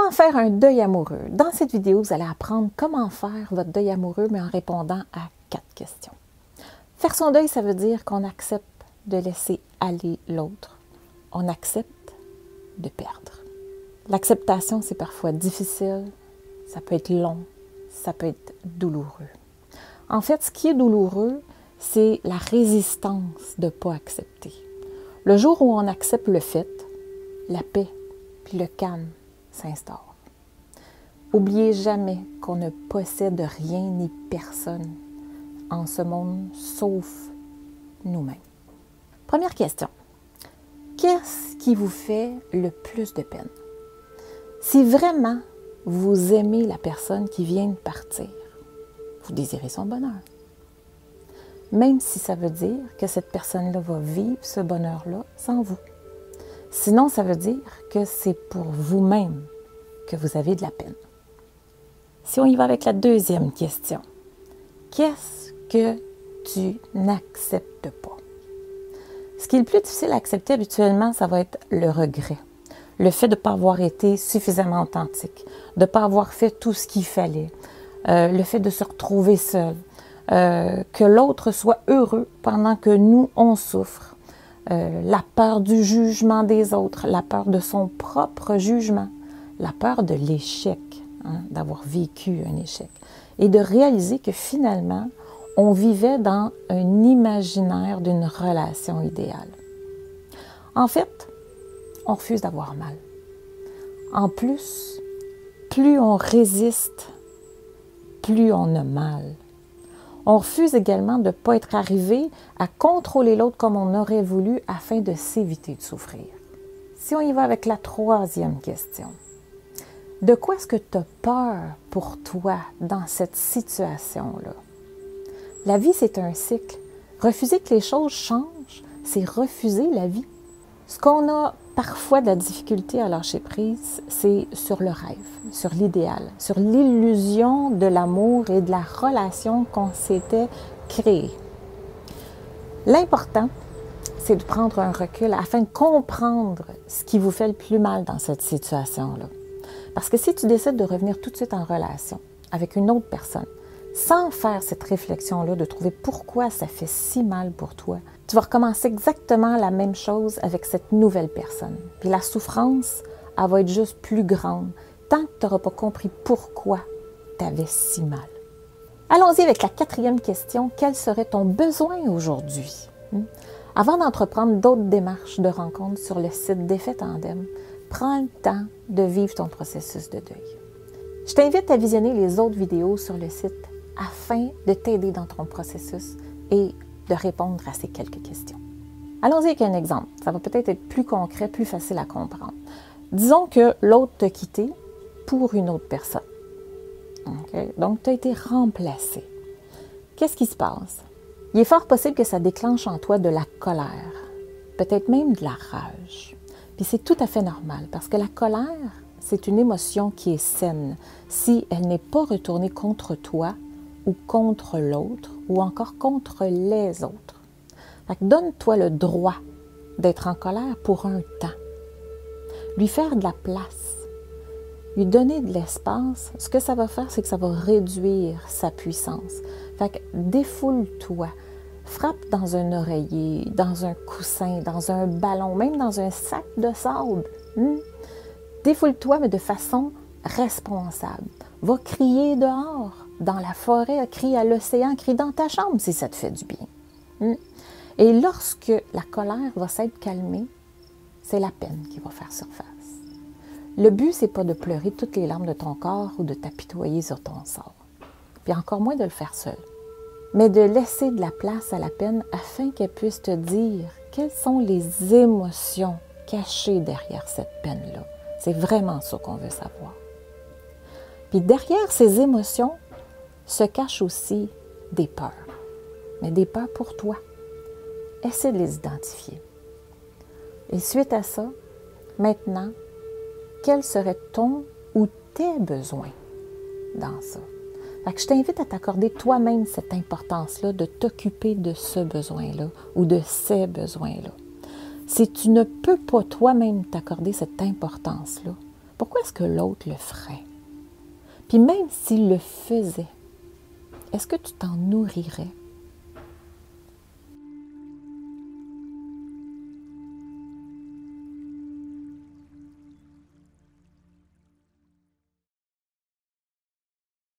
Comment faire un deuil amoureux? Dans cette vidéo, vous allez apprendre comment faire votre deuil amoureux, mais en répondant à 4 questions. Faire son deuil, ça veut dire qu'on accepte de laisser aller l'autre. On accepte de perdre. L'acceptation, c'est parfois difficile, ça peut être long, ça peut être douloureux. En fait, ce qui est douloureux, c'est la résistance de ne pas accepter. Le jour où on accepte le fait, la paix puis le calme s'instaure. Oubliez jamais qu'on ne possède rien ni personne en ce monde, sauf nous-mêmes. Première question. Qu'est-ce qui vous fait le plus de peine? Si vraiment vous aimez la personne qui vient de partir, vous désirez son bonheur. Même si ça veut dire que cette personne-là va vivre ce bonheur-là sans vous. Sinon, ça veut dire que c'est pour vous-même que vous avez de la peine. Si on y va avec la deuxième question, qu'est-ce que tu n'acceptes pas? Ce qui est le plus difficile à accepter habituellement, ça va être le regret. Le fait de ne pas avoir été suffisamment authentique, de ne pas avoir fait tout ce qu'il fallait, le fait de se retrouver seul, que l'autre soit heureux pendant que nous, on souffre, la peur du jugement des autres, la peur de son propre jugement, la peur de l'échec, d'avoir vécu un échec, et de réaliser que finalement, on vivait dans un imaginaire d'une relation idéale. En fait, on refuse d'avoir mal. En plus, plus on résiste, plus on a mal. On refuse également de ne pas être arrivé à contrôler l'autre comme on aurait voulu afin de s'éviter de souffrir. Si on y va avec la troisième question, de quoi est-ce que tu as peur pour toi dans cette situation-là? La vie, c'est un cycle. Refuser que les choses changent, c'est refuser la vie. Ce qu'on a parfois de la difficulté à lâcher prise, c'est sur le rêve, sur l'idéal, sur l'illusion de l'amour et de la relation qu'on s'était créée. L'important, c'est de prendre un recul afin de comprendre ce qui vous fait le plus mal dans cette situation-là. Parce que si tu décides de revenir tout de suite en relation avec une autre personne, sans faire cette réflexion-là, de trouver pourquoi ça fait si mal pour toi, tu vas recommencer exactement la même chose avec cette nouvelle personne. Puis la souffrance, elle va être juste plus grande, tant que tu n'auras pas compris pourquoi tu avais si mal. Allons-y avec la quatrième question. Quel serait ton besoin aujourd'hui? Avant d'entreprendre d'autres démarches de rencontres sur le site d'Effet Tandem, prends le temps de vivre ton processus de deuil. Je t'invite à visionner les autres vidéos sur le site afin de t'aider dans ton processus et de répondre à ces quelques questions. Allons-y avec un exemple. Ça va peut-être être plus concret, plus facile à comprendre. Disons que l'autre t'a quitté pour une autre personne. Okay? Donc, tu as été remplacé. Qu'est-ce qui se passe? Il est fort possible que ça déclenche en toi de la colère, peut-être même de la rage. Puis c'est tout à fait normal parce que la colère, c'est une émotion qui est saine si elle n'est pas retournée contre toi ou contre l'autre, ou encore contre les autres. Fait que donne-toi le droit d'être en colère pour un temps. Lui faire de la place, lui donner de l'espace, ce que ça va faire, c'est que ça va réduire sa puissance. Fait que défoule-toi, frappe dans un oreiller, dans un coussin, dans un ballon, même dans un sac de sable. Défoule-toi, mais de façon responsable. Va crier dehors, dans la forêt, crie à l'océan, crie dans ta chambre si ça te fait du bien. Et lorsque la colère va s'être calmée, c'est la peine qui va faire surface. Le but, c'est pas de pleurer toutes les larmes de ton corps ou de t'apitoyer sur ton sort. Puis encore moins de le faire seul. Mais de laisser de la place à la peine afin qu'elle puisse te dire quelles sont les émotions cachées derrière cette peine-là. C'est vraiment ça qu'on veut savoir. Puis derrière ces émotions se cachent aussi des peurs. Mais des peurs pour toi. Essaie de les identifier. Et suite à ça, maintenant, quel serait ton ou tes besoins dans ça? Fait que je t'invite à t'accorder toi-même cette importance-là de t'occuper de ce besoin-là ou de ces besoins-là. Si tu ne peux pas toi-même t'accorder cette importance-là, Pourquoi est-ce que l'autre le ferait? Puis même s'il le faisait, est-ce que tu t'en nourrirais?